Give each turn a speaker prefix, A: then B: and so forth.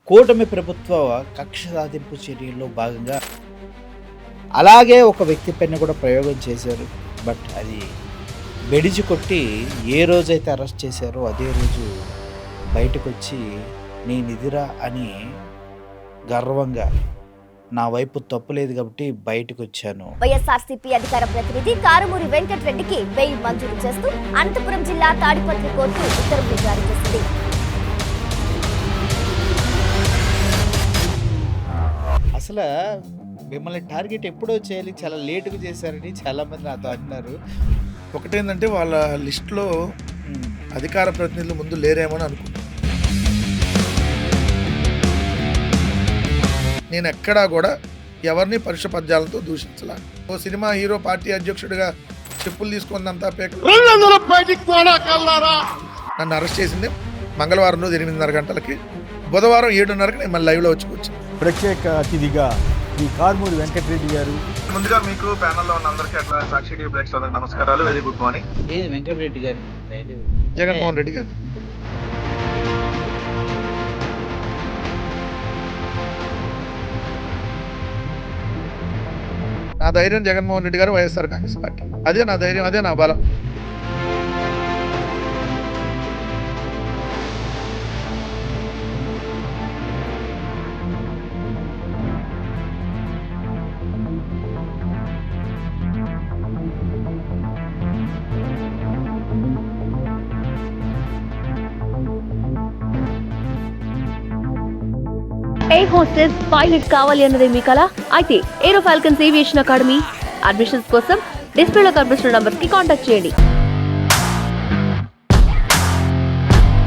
A: కూటమి ప్రభుత్వ కక్ష సాధింపు చర్యల్లో భాగంగా అలాగే ఒక వ్యక్తి పైన కూడా ప్రయోగం చేశారు. బట్ అది బెడిచి కొట్టి ఏ రోజైతే అరెస్ట్ చేశారో అదే రోజు బయటకొచ్చి నేనిదిరా అని గర్వంగా నా వైపు తప్పు లేదు కాబట్టి బయటకొచ్చాను.
B: వైఎస్ఆర్సీపీ అధికార ప్రతినిధి కారుమూరి వెంకటరెడ్డికి బెయిల్ మంజూరు చేస్తూ అనంతపురం జిల్లా తాడిపత్రి కోర్టు ఉత్తర్వులు జారీ చేసింది.
A: అసలు మిమ్మల్ని టార్గెట్ ఎప్పుడో చేయాలి, చాలా లేటుగా చేశారని చాలామంది నాతో అంటున్నారు.
C: ఒకటేంటంటే వాళ్ళ లిస్టులో అధికార ప్రతినిధులు ముందు లేరేమో అని అనుకుంటున్నాను. నేను ఎక్కడా కూడా ఎవరిని పరుష పద్యాలతో దూషించలా. ఓ సినిమా హీరో పార్టీ అధ్యక్షుడిగా చెప్పులు తీసుకున్నంత నన్ను అరెస్ట్ చేసింది మంగళవారం రోజు 8:30 గంటలకి, బుధవారం 7:30కి నేను మళ్ళీ లైవ్లో వచ్చి కూర్చున్నాను.
D: ప్రత్యేక అతిథిగా శ్రీ కారుమూరి వెంకటరెడ్డి గారు.
E: ముందుగా మీకు ప్యానల్లో ఉన్న అందరికీ అట్లా సాక్షి టీవీ ప్రేక్షకులకు నమస్కారాలు, వెరీ గుడ్ మార్నింగ్.
A: వెంకటరెడ్డి గారు,
C: జగన్మోహన్ రెడ్డి గారు నా ధైర్యం, జగన్మోహన్ రెడ్డి గారు, వైఎస్ఆర్ కాంగ్రెస్ పార్టీ. అదే నా ధైర్యం, అదే నా బలం.
F: ఎయిర్ హోస్టెస్ పైలట్ కావాలి అన్నదే మీ కల అయితే ఏరో ఫాల్కన్స్ ఏవియేషన్ అకాడమీ అడ్మిషన్స్ కోసం డిస్ప్లేలో కనిపిస్తున్న నంబర్స్ కి కాంటాక్ట్ చేయండి.